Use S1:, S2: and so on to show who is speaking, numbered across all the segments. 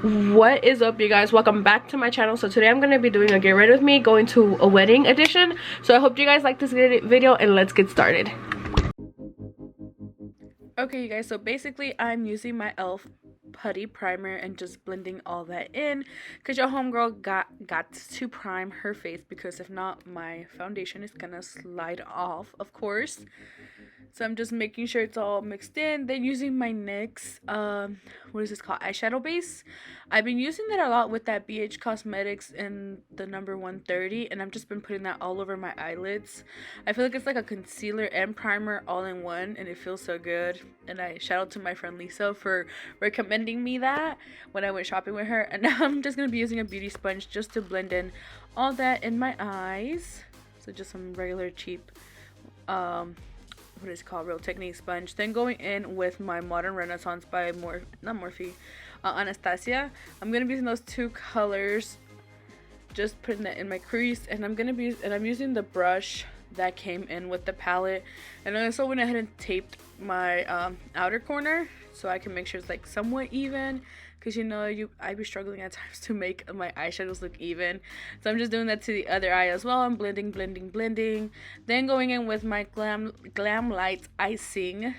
S1: What is up, you guys? Welcome back to my channel. So today I'm going to be doing a get ready with me, going to a wedding edition. So I hope you guys like this video and let's get started. Okay, you guys, so basically I'm using my e.l.f. putty primer and just blending all that in because your homegirl got to prime her face, because if not my foundation is gonna slide off, of course. So I'm just making sure it's all mixed in. Then using my NYX, what is this called? Eyeshadow base. I've been using that a lot with that BH Cosmetics in the number 130, and I've just been putting that all over my eyelids. I feel like it's like a concealer and primer all in one, and it feels so good. And I shout out to my friend Lisa for recommending me that when I went shopping with her. And now I'm just going to be using a beauty sponge just to blend in all that in my eyes. So just some regular cheap what is it called, Real Technique sponge. Then going in with my Modern Renaissance by Anastasia. I'm gonna be using those two colors, just putting that in my crease, and I'm using the brush that came in with the palette. And I also went ahead and taped my outer corner so I can make sure it's like somewhat even, because you know I'd be struggling at times to make my eyeshadows look even. So I'm just doing that to the other eye as well. I'm blending. Then going in with my Glam Lights icing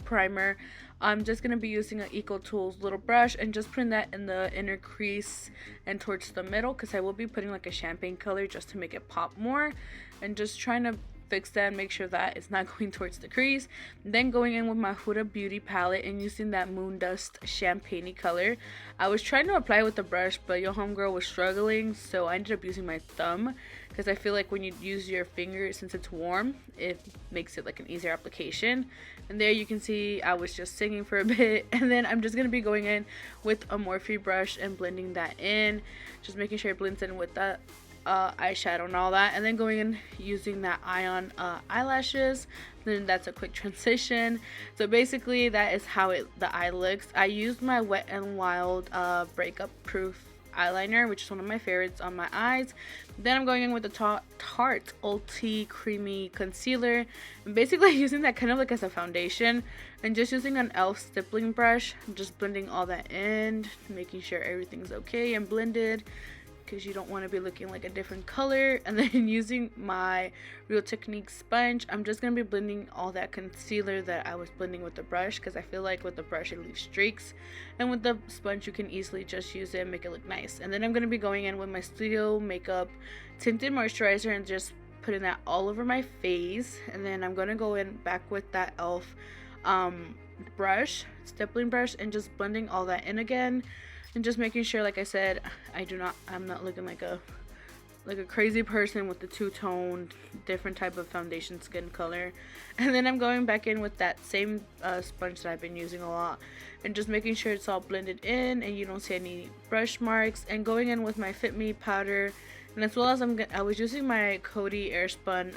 S1: primer. I'm just gonna be using an Eco Tools little brush and just putting that in the inner crease and towards the middle, because I will be putting like a champagne color just to make it pop more, and just trying to fix that and make sure that it's not going towards the crease. Then going in with my Huda Beauty palette and using that Moon Dust champagne color. I was trying to apply it with the brush, but your homegirl was struggling, so I ended up using my thumb, because I feel like when you use your finger, since it's warm, it makes it like an easier application. And there you can see I was just singing for a bit. And then I'm just going to be going in with a Morphe brush and blending that in, just making sure it blends in with that eyeshadow and all that. And then going in using that Ion eyelashes. Then that's a quick transition. So basically that is how the eye looks. I used my Wet n Wild breakup proof eyeliner, which is one of my favorites, on my eyes. Then I'm going in with the Tarte Ulti Creamy Concealer. I'm basically using that kind of like as a foundation, and just using an e.l.f. stippling brush, just blending all that in, making sure everything's okay and blended, because you don't want to be looking like a different color. And then using my Real Technique sponge, I'm just going to be blending all that concealer that I was blending with the brush, because I feel like with the brush it leaves streaks, and with the sponge you can easily just use it and make it look nice. And then I'm going to be going in with my Studio Makeup Tinted Moisturizer and just putting that all over my face. And then I'm going to go in back with that e.l.f. brush, stippling brush, and just blending all that in again. And just making sure, like I said, I'm not looking like a crazy person with the two-tone different type of foundation skin color. And then I'm going back in with that same sponge that I've been using a lot, and just making sure it's all blended in and you don't see any brush marks. And going in with my Fit Me powder, and as well as I was using my Coty Airspun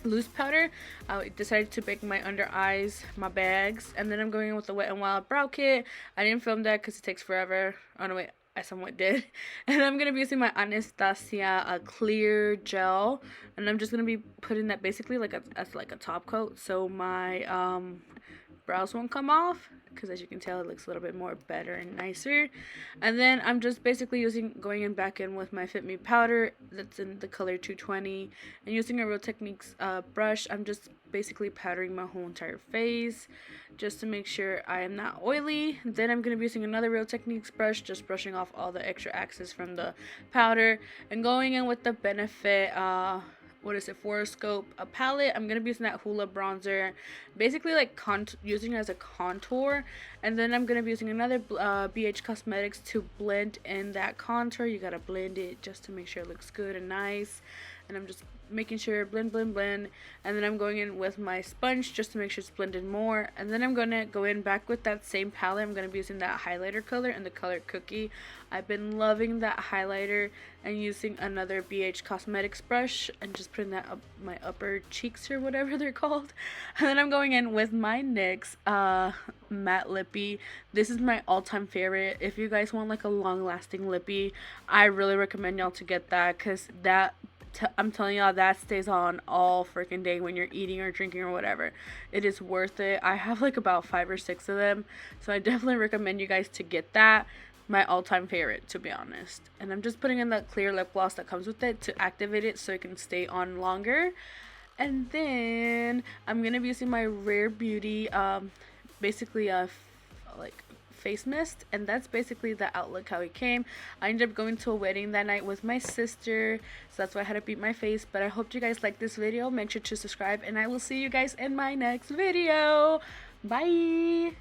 S1: loose powder. I decided to bake my under eyes, my bags. And then I'm going in with the Wet n Wild brow kit. I didn't film that because it takes forever. Oh no, wait, I somewhat did. And I'm gonna be using my Anastasia clear gel, and I'm just gonna be putting that basically as like a top coat, so my brows won't come off, because as you can tell it looks a little bit more better and nicer. And then I'm just basically going in back in with my Fit Me powder that's in the color 220, and using a Real Techniques brush, I'm just basically powdering my whole entire face just to make sure I am not oily. Then I'm going to be using another Real Techniques brush, just brushing off all the extra excess from the powder, and going in with the Benefit Foroscope palette. I'm gonna be using that Hoola bronzer, basically like using it as a contour. And then I'm gonna be using another BH Cosmetics to blend in that contour. You gotta blend it just to make sure it looks good and nice. And I'm just making sure blend. And then I'm going in with my sponge just to make sure it's blended more. And then I'm gonna go in back with that same palette. I'm gonna be using that highlighter color in the color Cookie. I've been loving that highlighter, and using another BH Cosmetics brush and just putting that up my upper cheeks or whatever they're called. And then I'm going in with my NYX matte lippy. This is my all-time favorite. If you guys want like a long-lasting lippy, I really recommend y'all to get that, because that I'm telling y'all, that stays on all freaking day when you're eating or drinking or whatever. It is worth it. I have like about 5 or 6 of them, so I definitely recommend you guys to get that. My all-time favorite, to be honest. And I'm just putting in that clear lip gloss that comes with it to activate it so it can stay on longer. And then I'm gonna be using my Rare Beauty basically like face mist, and that's basically the outlook how it came. I ended up going to a wedding that night with my sister, so that's why I had to beat my face. But I hope you guys like this video. Make sure to subscribe, and I will see you guys in my next video. Bye.